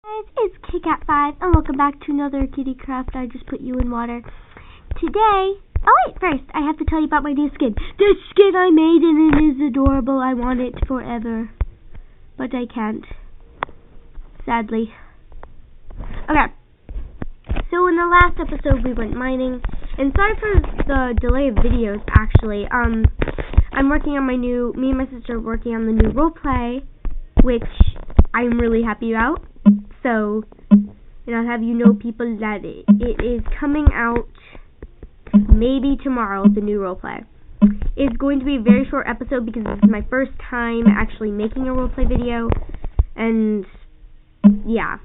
Guys, it's KittyCraft and welcome back to another KittyCraft. I just put you in water. Today, first, I have to tell you about my new skin. This skin I made and it is adorable. I want it forever. But I can't. Sadly. Okay. So in the last episode we went mining. And sorry for the delay of videos, actually. I'm working on me and my sister are working on the new roleplay, which I'm really happy about. So, and I'll have you know, people, that it is coming out maybe tomorrow, the new roleplay. It's going to be a very short episode because this is my first time actually making a roleplay video. And, yeah.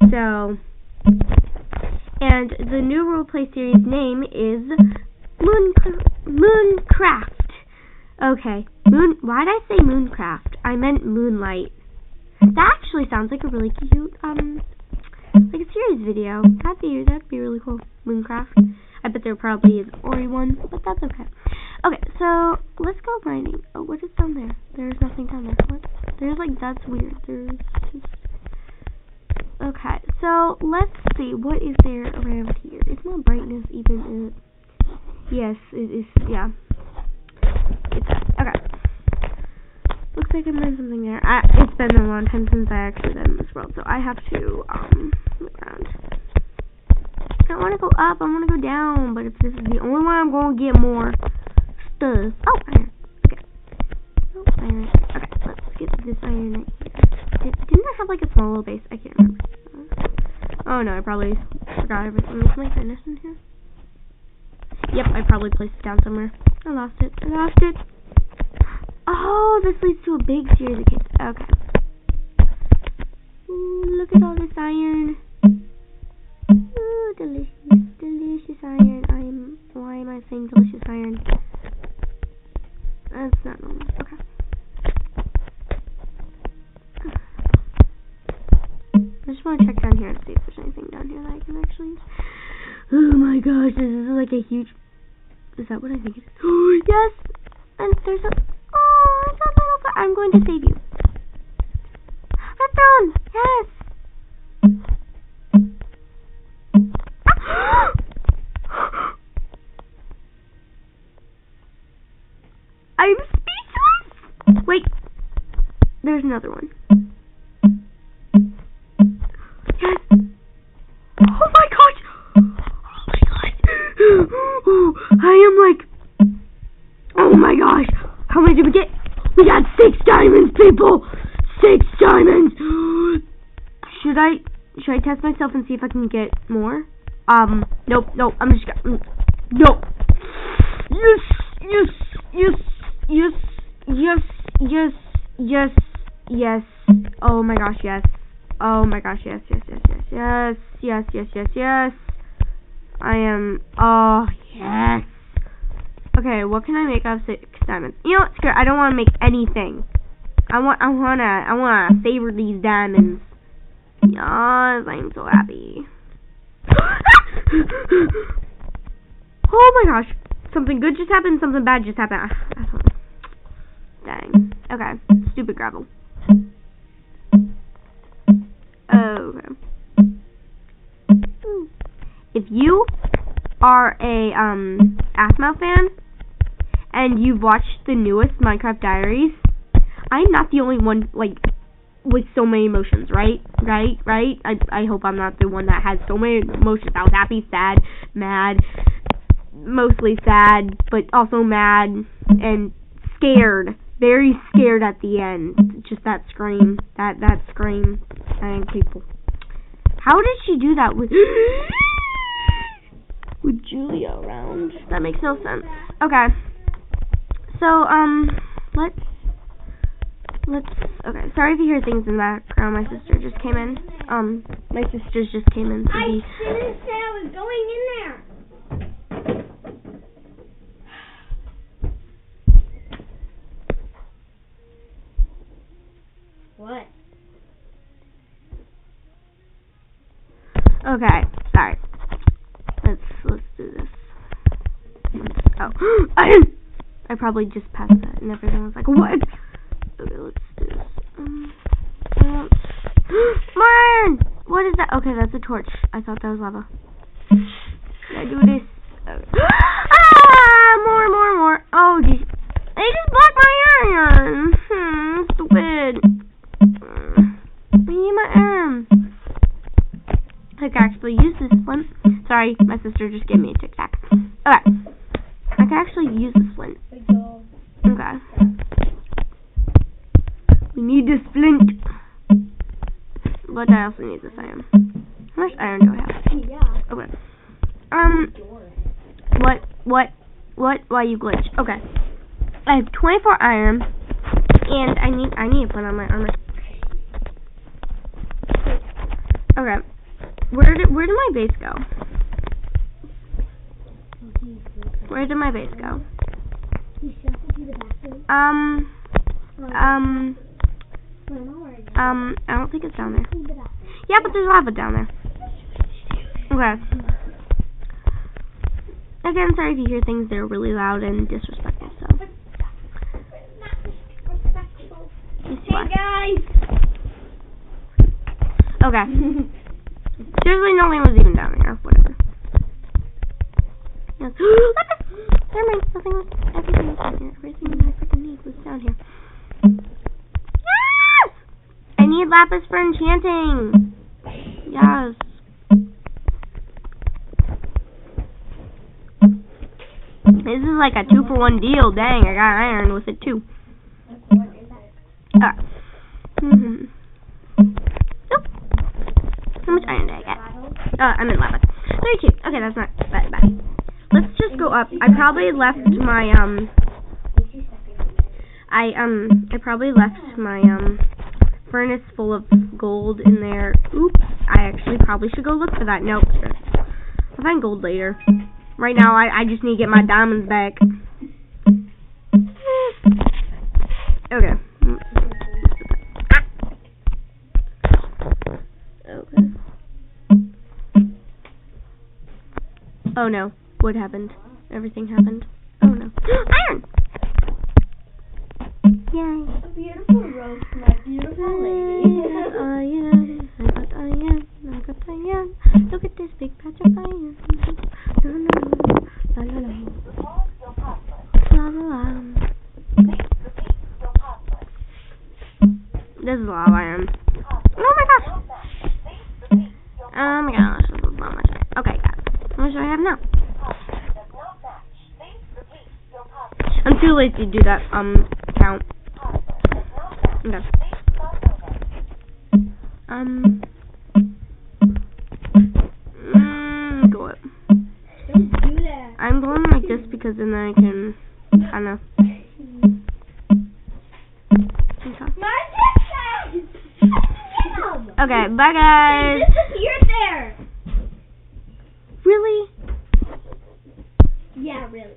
So, and the new roleplay series name is Mooncraft. Okay, why did I say Mooncraft? I meant Moonlight. That actually sounds like a really cute, like a series video. That'd be really cool. Mooncraft. I bet there probably is Ori one, but that's okay. Okay, so let's go mining. Oh, what is down there? There's nothing down there. What? There's that's weird. There's just... Okay, so let's see. What is there around here? Is my brightness even? Yes, it is. Yeah. Okay. Looks like I learned something there. It's been a long time since I actually been in this world, so I have to look around. I don't want to go up. I want to go down. But if this is the only one, I'm going to get more stuff. Oh, iron. Okay. Oh, iron. Okay, let's get this iron right here. Didn't I have like a small little base? I can't remember. Oh no, I probably forgot everything. Is my furnace in here? Yep, I probably placed it down somewhere. I lost it. Oh, this leads to a big series of caves. Okay. Ooh, look at all this iron. Ooh, delicious iron. Why am I saying delicious iron? That's not normal. Okay. I just want to check down here to see if there's anything down here that I can actually use. Oh my gosh, this is like a huge... Is that what I think it is? Oh, yes! And there's a... Oh, I got that over. I'm going to save you. Redstone! Yes! I'm speechless! Wait. There's another one. Yes! Oh my gosh! Oh my god! I am like... Oh my gosh! How many did we get? We got 6 diamonds, people! 6 diamonds! Should I test myself and see if I can get more? Nope, I'm just gonna... Nope! Yes! Oh my gosh, yes. Oh my gosh, yes. I am... Oh, yes! Okay, what can I make out of 6 diamonds? You know what? Screw it. I don't want to make anything. I wanna savor these diamonds. Yes, I'm so happy. Oh my gosh. Something good just happened, something bad just happened. Dang. Okay. Stupid gravel. Okay. If you are a Aphmau fan and you've watched the newest Minecraft Diaries, I'm not the only one with so many emotions, right? I hope I'm not the one that has so many emotions. I was happy, sad, mad, mostly sad, but also mad and scared. Very scared at the end. Just that scream. That scream. And people. How did she do that with Julia around? That makes no sense. Okay. So, okay. Sorry if you hear things in the background. My sister just came in. My sisters just came in. I didn't say I was going in there. What? Okay, sorry. Let's do this. Oh, I probably just passed that, and everyone was like, "What?" Okay, let's do this. More iron! What is that? Okay, that's a torch. I thought that was lava. I do this. Ah! More. Oh, geez. They just blocked my iron. Stupid. I need my iron. I can actually use this flint. Sorry, my sister just gave me a tic-tac. Okay. I can actually use this flint. Okay. We need this flint. But I also need this iron. How much iron do I have? Yeah. Okay. What? Why you glitch? Okay. I have 24 iron, and I need to put on my armor. Okay. Where did my base go? Where did my base go? I don't think it's down there. Yeah, but there's lava down there. Okay. Again, sorry if you hear things that are really loud and disrespectful, so. Hey guys! Okay. Seriously, nothing was even down there. Whatever. Yes. Never mind. Nothing was. Everything was down here. Everything that I freaking need was down here. Yes! I need lapis for enchanting. Yes. This is like a 2-for-1 deal. Dang, I got iron with it too. Nope. How much iron did I get? I'm in lava. 32. Okay, that's not that bad. Let's just go up. I probably left my furnace full of gold in there. Oops. I actually probably should go look for that. Nope. I'll find gold later. Right now, I just need to get my diamonds back. Okay. Okay. Oh no. What happened? Everything happened. Oh no. Iron! Yay. A beautiful rose for my beautiful lady. I got iron. Look at this big patch of iron. La la la. La la la. This is a lot of iron. Oh my gosh. Oh my gosh. Okay, got it. How much do I have now? I'm too lazy to do that count. Okay. Go up. Don't do that. I'm going like this because then I can kind of. Okay, bye guys. Disappeared there. Really? Yeah, really.